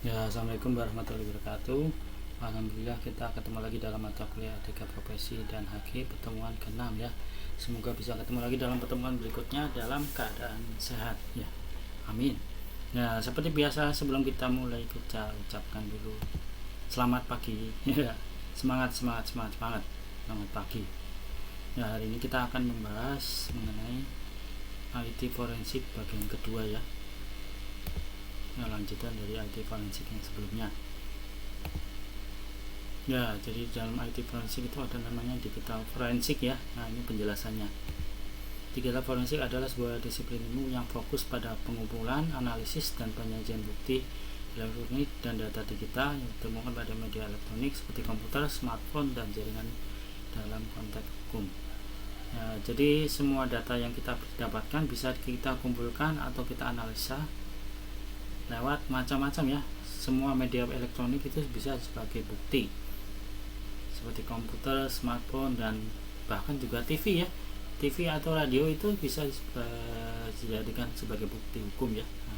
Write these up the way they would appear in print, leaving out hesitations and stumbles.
Ya, assalamualaikum warahmatullahi wabarakatuh. Alhamdulillah kita ketemu lagi dalam mata kuliah Etika Profesi dan HG pertemuan ke-6 ya. Semoga bisa ketemu lagi dalam pertemuan berikutnya dalam keadaan sehat ya. Amin. Nah, seperti biasa sebelum kita mulai kita ucapkan dulu selamat pagi ya. Semangat semangat semangat semangat. Selamat pagi. Ya, hari ini kita akan membahas mengenai IT forensik bagian kedua ya. Nah, lanjutan dari IT forensik yang sebelumnya. Ya, jadi dalam IT forensik itu ada namanya digital forensik ya. Nah, ini penjelasannya. Digital forensik adalah sebuah disiplin ilmu yang fokus pada pengumpulan, analisis, dan penyajian bukti elektronik dan data digital yang ditemukan pada media elektronik seperti komputer, smartphone, dan jaringan dalam konteks hukum. Ya, jadi semua data yang kita dapatkan bisa kita kumpulkan atau kita analisa lewat macam-macam ya. Semua media elektronik itu bisa sebagai bukti seperti komputer, smartphone, dan bahkan juga TV ya. TV atau radio itu bisa dijadikan sebagai bukti hukum ya. Nah,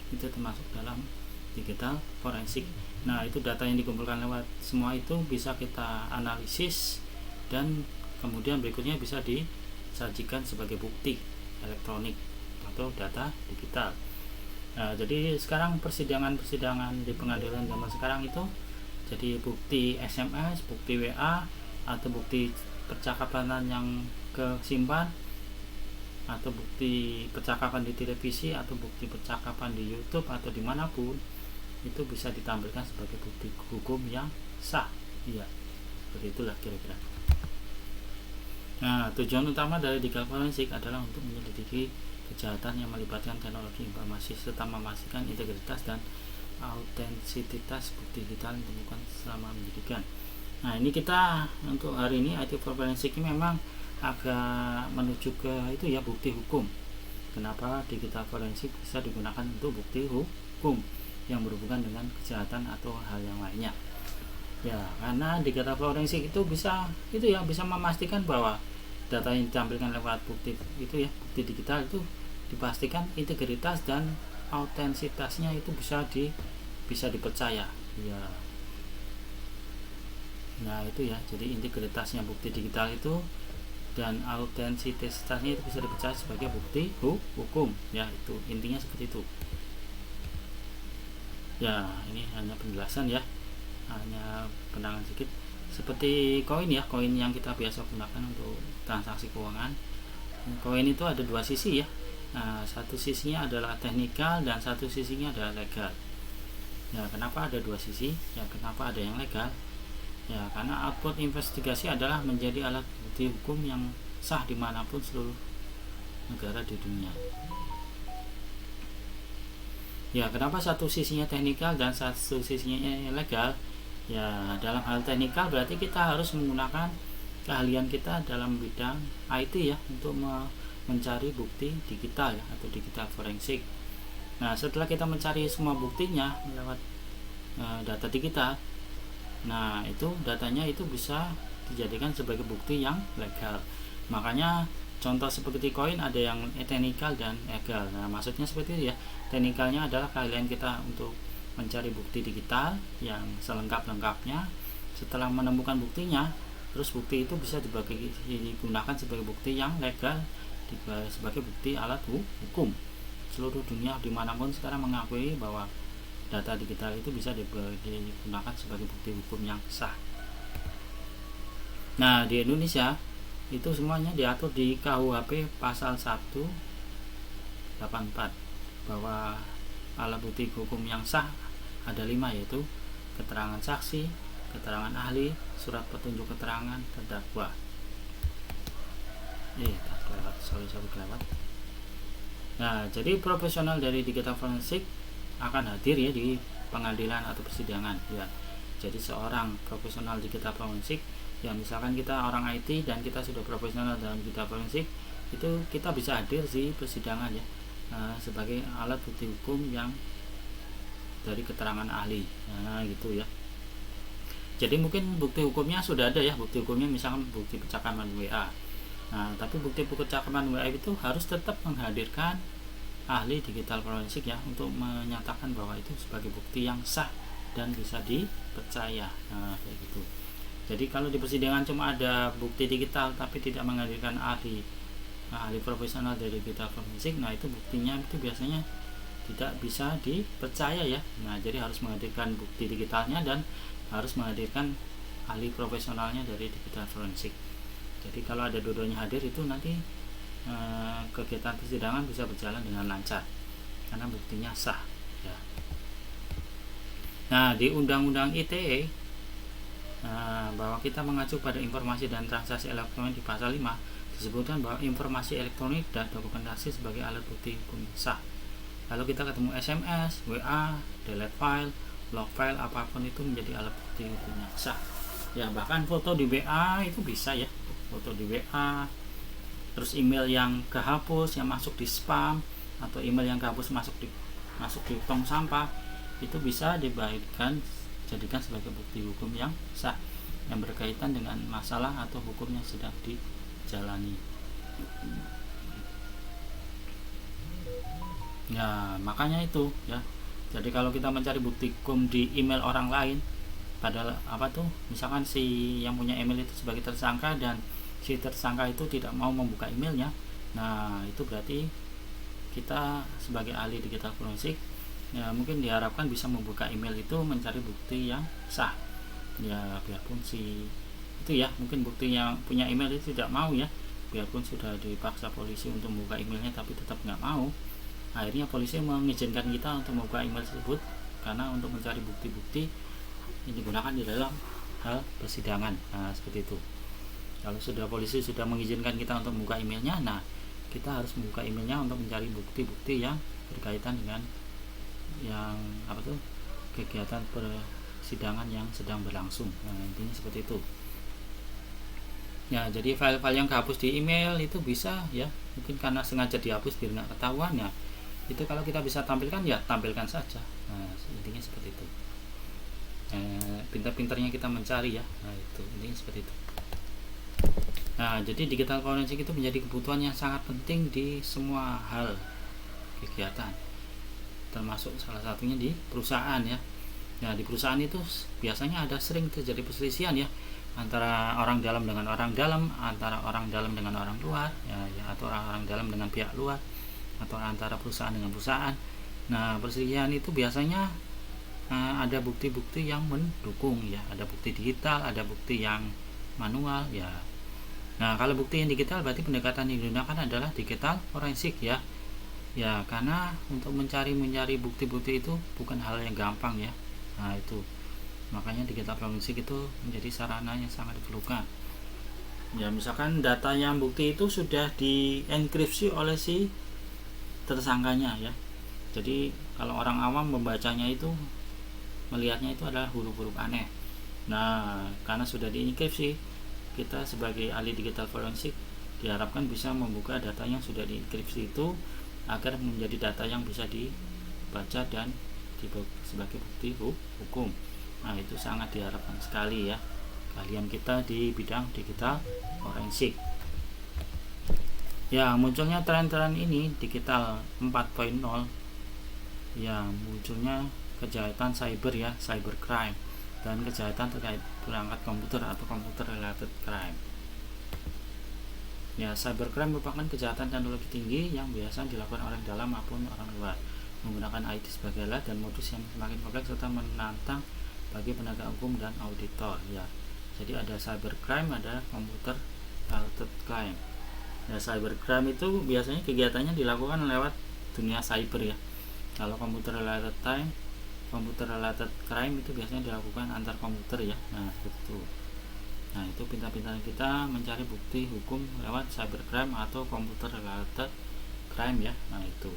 itu termasuk dalam digital forensik. Nah, itu data yang dikumpulkan lewat semua itu bisa kita analisis dan kemudian berikutnya bisa disajikan sebagai bukti elektronik atau data digital. Nah, jadi sekarang persidangan di pengadilan zaman sekarang itu jadi bukti SMS, bukti WA, atau bukti percakapan yang kesimpan, atau bukti percakapan di televisi, atau bukti percakapan di YouTube atau dimanapun itu bisa ditampilkan sebagai bukti hukum yang sah. Iya, seperti itulah kira-kira. Nah, tujuan utama dari digital forensik adalah untuk menyelidiki kejahatan yang melibatkan teknologi informasi serta memastikan integritas dan autentisitas bukti digital yang ditemukan selama penyidikan. Nah, ini kita untuk hari ini IT forensik ini memang agak menuju ke itu ya, bukti hukum. Kenapa digital forensik bisa digunakan untuk bukti hukum yang berhubungan dengan kejahatan atau hal yang lainnya. Ya, karena digital forensik itu bisa memastikan bahwa data yang ditampilkan lewat bukti itu ya, bukti digital itu dipastikan integritas dan autentisitasnya itu bisa dipercaya ya. Nah, itu ya, jadi integritasnya bukti digital itu dan autentisitasnya itu bisa dipercaya sebagai bukti hukum ya. Itu intinya seperti itu ya. Ini hanya penjelasan ya, hanya penerangan sedikit seperti koin ya, koin yang kita biasa gunakan untuk transaksi keuangan. Koin itu ada dua sisi ya. Nah, satu sisinya adalah teknikal dan satu sisinya adalah legal. Ya, kenapa ada dua sisi? Ya, kenapa ada yang legal? Ya, karena output investigasi adalah menjadi alat bukti hukum yang sah dimanapun seluruh negara di dunia. Ya, kenapa satu sisinya teknikal dan satu sisinya legal? Ya, dalam hal teknikal berarti kita harus menggunakan keahlian kita dalam bidang IT ya untuk mencari bukti digital ya, atau digital forensik. Nah, setelah kita mencari semua buktinya lewat data digital, nah itu datanya itu bisa dijadikan sebagai bukti yang legal. Makanya contoh seperti koin ada yang teknikal dan legal. Nah, maksudnya seperti itu ya. Teknikalnya adalah keahlian kita untuk mencari bukti digital yang selengkap-lengkapnya. Setelah menemukan buktinya, terus bukti itu bisa digunakan sebagai bukti yang legal, sebagai bukti alat hukum. Seluruh dunia dimanapun sekarang mengakui bahwa data digital itu bisa digunakan sebagai bukti hukum yang sah. Nah, di Indonesia itu semuanya diatur di KUHP pasal 184 bahwa alat bukti hukum yang sah ada 5, yaitu keterangan saksi, keterangan ahli, surat petunjuk keterangan terdakwa. Kelewat. Nah, jadi profesional dari digital forensik akan hadir ya di pengadilan atau persidangan ya. Jadi seorang profesional digital forensik ya, misalkan kita orang IT dan kita sudah profesional dalam digital forensik, itu kita bisa hadir di persidangan ya, sebagai alat bukti hukum yang dari keterangan ahli. Nah, gitu ya. Jadi mungkin bukti hukumnya sudah ada ya, bukti hukumnya misalkan bukti percakapan WA. Nah, tapi bukti percakapan WA itu harus tetap menghadirkan ahli digital forensik ya untuk menyatakan bahwa itu sebagai bukti yang sah dan bisa dipercaya. Nah, kayak gitu. Jadi kalau di persidangan cuma ada bukti digital tapi tidak menghadirkan ahli profesional dari digital forensik, nah itu buktinya itu biasanya tidak bisa dipercaya ya. Nah, jadi harus menghadirkan bukti digitalnya dan harus menghadirkan ahli profesionalnya dari digital forensik. Jadi kalau ada dua-duanya hadir itu nanti kegiatan persidangan bisa berjalan dengan lancar karena buktinya sah ya. Nah, di Undang-Undang ITE bahwa kita mengacu pada informasi dan transaksi elektronik di pasal 5 disebutkan bahwa informasi elektronik dan dokumentasi sebagai alat bukti hukum sah. Lalu kita ketemu SMS, WA, delete file, log file, apapun itu menjadi alat bukti hukumnya sah. Ya, bahkan foto di WA itu bisa ya, foto di WA, terus email yang kehapus, yang masuk di spam, atau email yang kehapus masuk di tong sampah, itu bisa jadikan sebagai bukti hukum yang sah yang berkaitan dengan masalah atau hukum yang sedang dijalani. Ya, makanya itu ya. Jadi kalau kita mencari bukti hukum di email orang lain, padahal misalkan si yang punya email itu sebagai tersangka dan si tersangka itu tidak mau membuka emailnya, nah itu berarti kita sebagai ahli digital forensik ya mungkin diharapkan bisa membuka email itu mencari bukti yang sah ya, biarpun si itu ya mungkin bukti yang punya email itu tidak mau ya, biarpun sudah dipaksa polisi untuk membuka emailnya tapi tetap nggak mau. Akhirnya polisi mengizinkan kita untuk membuka email tersebut karena untuk mencari bukti-bukti yang digunakan di dalam hal persidangan. Nah, seperti itu. Kalau polisi sudah mengizinkan kita untuk membuka emailnya, nah kita harus membuka emailnya untuk mencari bukti-bukti yang berkaitan dengan yang kegiatan persidangan yang sedang berlangsung. Nah, intinya seperti itu. Ya, jadi file-file yang kehapus di email itu bisa ya, mungkin karena sengaja dihapus biar nggak ketahuan ya. Itu kalau kita bisa tampilkan ya tampilkan saja. Nah, intinya seperti itu. Pintar-pintarnya kita mencari ya. Nah, itu intinya seperti itu. Nah, jadi digital forensik itu menjadi kebutuhan yang sangat penting di semua hal kegiatan, termasuk salah satunya di perusahaan ya. Nah, di perusahaan itu biasanya ada sering terjadi perselisihan ya antara orang dalam dengan orang dalam, antara orang dalam dengan orang luar ya, atau orang dalam dengan pihak luar, atau antara perusahaan dengan perusahaan. Nah, perselisihan itu biasanya ada bukti-bukti yang mendukung ya, ada bukti digital, ada bukti yang manual ya. Nah, kalau bukti yang digital berarti pendekatan yang digunakan adalah digital forensik ya. Ya, karena untuk mencari bukti-bukti itu bukan hal yang gampang ya. Nah, itu makanya digital forensik itu menjadi sarana yang sangat diperlukan. Ya, misalkan data yang bukti itu sudah dienkripsi oleh si tersangkanya ya. Jadi kalau orang awam membacanya itu melihatnya itu adalah huruf-huruf aneh. Nah, karena sudah dienkripsi, kita sebagai ahli digital forensik diharapkan bisa membuka data yang sudah dienkripsi itu agar menjadi data yang bisa dibaca dan sebagai bukti hukum. Nah, itu sangat diharapkan sekali ya keahlian kita di bidang digital forensik. Ya, munculnya tren-tren ini digital 4.0 ya, munculnya kejahatan cyber ya, cybercrime, dan kejahatan terkait perangkat komputer atau computer related crime. Ya, cybercrime merupakan kejahatan teknologi tinggi yang biasa dilakukan orang dalam maupun orang luar menggunakan IT sebagai alat dan modus yang semakin kompleks serta menantang bagi penegak hukum dan auditor ya. Jadi ada cybercrime, ada computer related crime. Nah, cybercrime itu biasanya kegiatannya dilakukan lewat dunia cyber ya. Kalau computer related crime itu biasanya dilakukan antar komputer ya. Nah, itu. Nah, itu pintar-pintar kita mencari bukti hukum lewat cybercrime atau computer related crime ya. Nah, itu.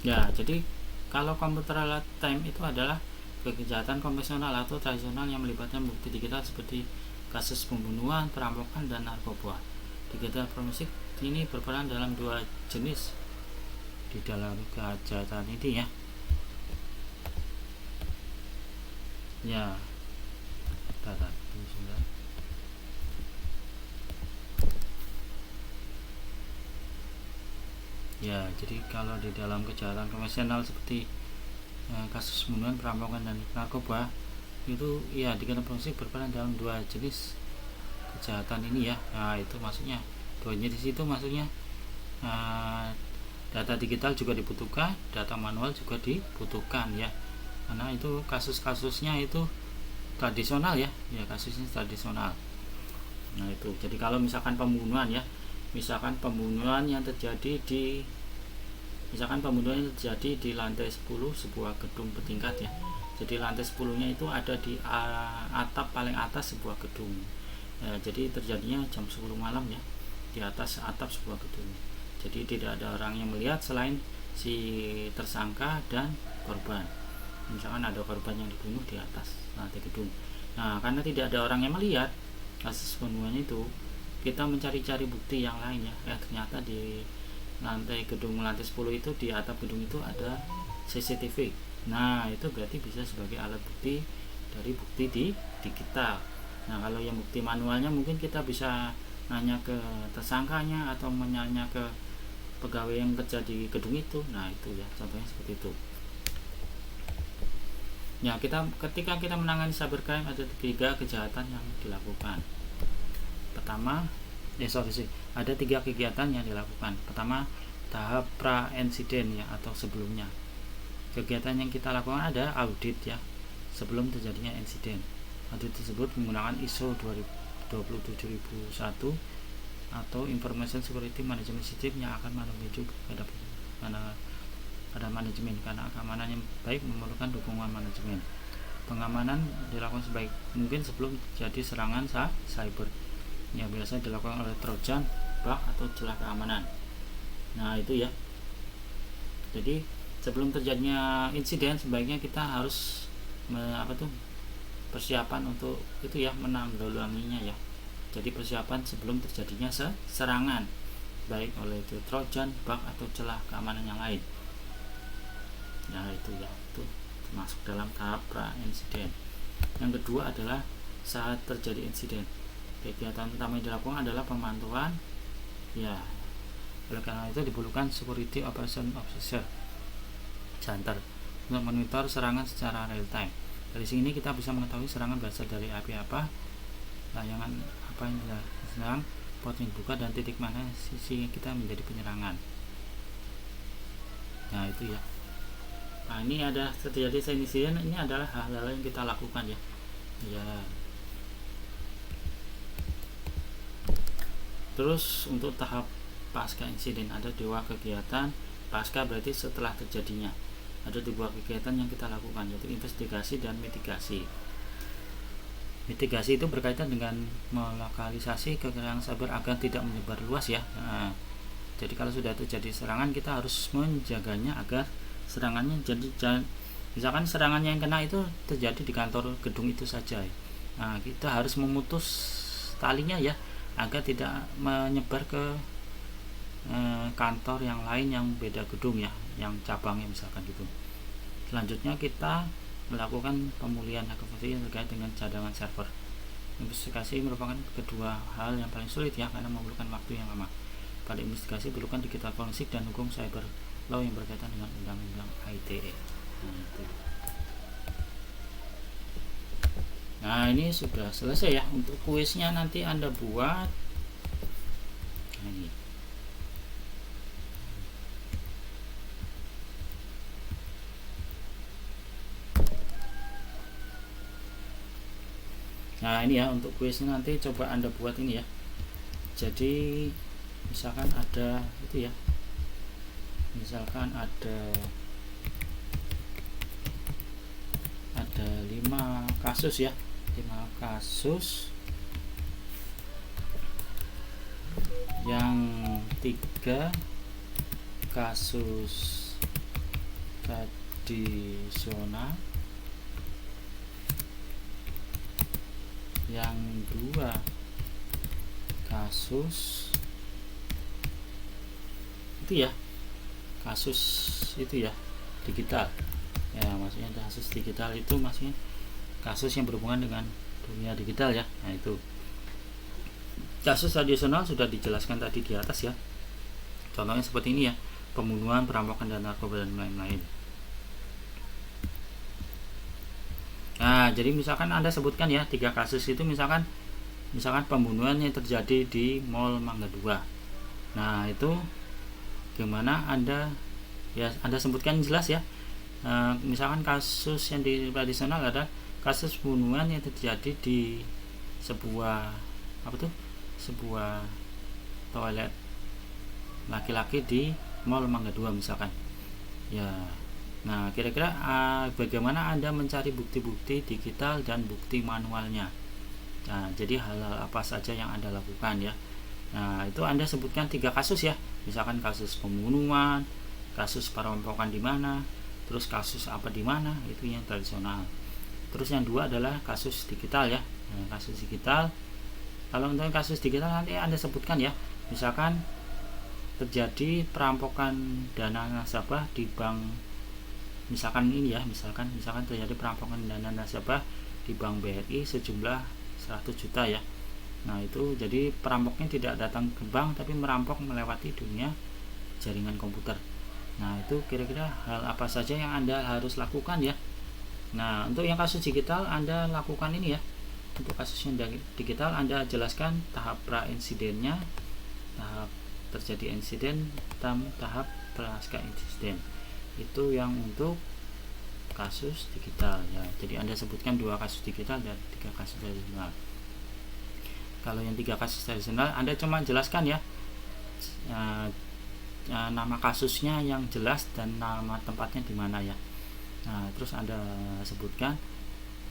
Ya, jadi kalau computer related crime itu adalah kejahatan konvensional atau tradisional yang melibatkan bukti digital seperti kasus pembunuhan, perampokan, dan narkoba. Digital forensik ini berperan dalam dua jenis di dalam kejahatan ini ya. Ya, Ya, jadi kalau di dalam kejahatan konvensional seperti kasus pembunuhan, perampokan, dan narkoba itu ya digital forensik berperan dalam dua jenis kejahatan ini ya. Nah, itu maksudnya dua jenis itu maksudnya data digital juga dibutuhkan, data manual juga dibutuhkan ya, karena itu kasusnya itu tradisional ya, kasusnya tradisional. Nah itu, jadi kalau misalkan pembunuhan ya, misalkan pembunuhan yang terjadi di lantai 10 sebuah gedung bertingkat ya. Jadi lantai 10-nya itu ada di atap paling atas sebuah gedung. Jadi terjadinya jam 10 malam ya, di atas atap sebuah gedung. Jadi tidak ada orang yang melihat selain si tersangka dan korban. Misalkan ada korban yang dibunuh di atas lantai gedung. Nah, karena tidak ada orang yang melihat kasus pembunuhan itu, kita mencari-cari bukti yang lain ya. Ternyata di lantai 10 itu, di atap gedung itu ada CCTV. Nah, itu berarti bisa sebagai alat bukti dari bukti di digital. Nah, kalau yang bukti manualnya mungkin kita bisa nanya ke tersangkanya atau menanya ke pegawai yang kerja di gedung itu. Nah, itu ya, contohnya seperti itu. Ya, ketika kita menangani cybercrime ada 3 kejahatan yang dilakukan. Pertama, ada 3 kegiatan yang dilakukan. Pertama, tahap pra insiden ya, atau sebelumnya. Kegiatan yang kita lakukan ada audit ya, sebelum terjadinya insiden. Audit tersebut menggunakan ISO 27001 atau Information Security Management System yang akan menuju pada manajemen, karena keamanan yang baik memerlukan dukungan manajemen. Pengamanan dilakukan sebaik mungkin sebelum terjadi serangan cyber. Ya, biasa dilakukan oleh trojan, bug, atau celah keamanan. Nah, itu ya. Jadi sebelum terjadinya insiden sebaiknya kita harus persiapan untuk itu ya, menanggulanginya ya. Jadi persiapan sebelum terjadinya serangan, baik oleh itu trojan, bug, atau celah keamanan yang lain. Nah, itu ya, itu masuk dalam tahap pra insiden. Yang kedua adalah saat terjadi insiden. Kegiatan utama yang dilakukan adalah pemantauan ya. Oleh karena itu diperlukan Security Operation Officer Janter untuk monitor serangan secara real time. Dari sini kita bisa mengetahui serangan berasal dari api apa, layangan apa yang diserang, port yang dibuka, dan titik mana sisi kita menjadi penyerangan. Nah, itu ya. Nah, ini ada terjadi insiden, ini adalah hal-hal yang kita lakukan ya. Ya. Terus untuk tahap pasca insiden ada 2 kegiatan. Pasca berarti setelah terjadinya. Ada 2 kegiatan yang kita lakukan, yaitu investigasi dan mitigasi. Mitigasi itu berkaitan dengan melokalisasi kekerasan cyber agar tidak menyebar luas ya. Nah, jadi kalau sudah terjadi serangan, kita harus menjaganya agar serangannya misalkan serangannya yang kena itu terjadi di kantor gedung itu saja. Nah, kita harus memutus talinya ya, agar tidak menyebar ke kantor yang lain yang beda gedung ya, yang cabangnya misalkan gitu. Selanjutnya kita melakukan pemulihan hak informasi terkait dengan cadangan server. Investigasi merupakan kedua hal yang paling sulit ya, karena memerlukan waktu yang lama. Pada investigasi diperlukan digital forensik dan hukum cyber law yang berkaitan dengan undang-undang ITE. Nah, ini sudah selesai ya. Untuk kuisnya nanti Anda buat ini. Nah, ini ya, untuk kuisnya nanti coba Anda buat ini ya. Jadi misalkan ada itu ya, misalkan ada 5 kasus ya, 5 kasus yang 3 kasus tradisional, yang 2 kasus itu ya, kasus itu ya digital ya, maksudnya kasus digital itu maksudnya kasus yang berhubungan dengan dunia digital ya. Nah, itu kasus tradisional sudah dijelaskan tadi di atas ya, contohnya seperti ini ya, pembunuhan, perampokan, dan narkoba dan lain-lain. Nah, jadi misalkan Anda sebutkan ya 3 kasus itu, misalkan pembunuhan yang terjadi di Mall Mangga 2. Nah, itu gimana Anda sebutkan jelas ya. Misalkan kasus yang di tradisional ada kasus pembunuhan yang terjadi di sebuah toilet laki-laki di Mall Mangga 2 misalkan. Ya. Nah, kira-kira bagaimana Anda mencari bukti-bukti digital dan bukti manualnya? Nah, jadi hal-hal apa saja yang Anda lakukan ya. Nah, itu Anda sebutkan 3 kasus ya. Misalkan kasus pembunuhan, kasus perampokan di mana, terus kasus apa di mana, itu yang tradisional. Terus yang 2 adalah kasus digital ya. Nah, kasus digital, kalau untuk kasus digital nanti Anda sebutkan ya. Misalkan terjadi perampokan dana nasabah di bank, misalkan terjadi perampokan dana nasabah di Bank BRI sejumlah 100 juta ya. Nah, itu jadi perampoknya tidak datang ke bank tapi merampok melewati dunia jaringan komputer. Nah, itu kira-kira hal apa saja yang Anda harus lakukan ya. Nah, untuk yang kasus digital Anda lakukan ini ya. Untuk kasus yang digital Anda jelaskan tahap pra insidennya, tahap terjadi insiden, tahap pasca insiden. Itu yang untuk kasus digital ya. Jadi Anda sebutkan 2 kasus digital dan 3 kasus tradisional. Kalau yang 3 kasus tradisional Anda cuma jelaskan ya, nama kasusnya yang jelas dan nama tempatnya di mana ya. Nah, terus Anda sebutkan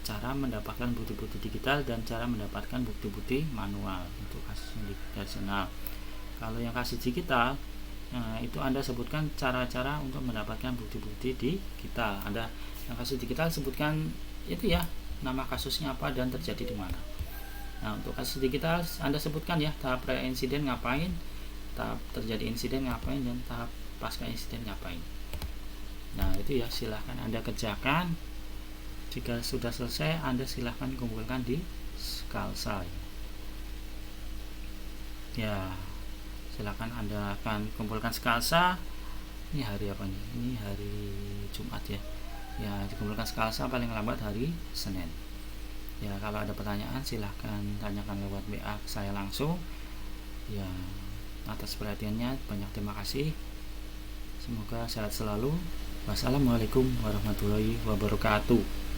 cara mendapatkan bukti-bukti digital dan cara mendapatkan bukti-bukti manual untuk kasus yang tradisional. Kalau yang kasus digital, itu Anda sebutkan cara-cara untuk mendapatkan bukti-bukti digital. Anda yang kasus digital sebutkan itu ya, nama kasusnya apa dan terjadi di mana. Nah, untuk kasus digital Anda sebutkan ya tahap pre insiden ngapain, tahap terjadi insiden ngapain, dan tahap pasca insiden ngapain. Nah, itu ya, silahkan Anda kerjakan. Jika sudah selesai Anda silahkan kumpulkan di Scalsa ya. Silahkan Anda akan kumpulkan Scalsa. Ini hari apa nih? Ini hari Jumat ya. Ya, dikumpulkan Scalsa paling lambat hari Senin. Ya, kalau ada pertanyaan silahkan tanyakan lewat WA saya langsung. Ya, atas perhatiannya banyak terima kasih. Semoga sehat selalu. Wassalamualaikum warahmatullahi wabarakatuh.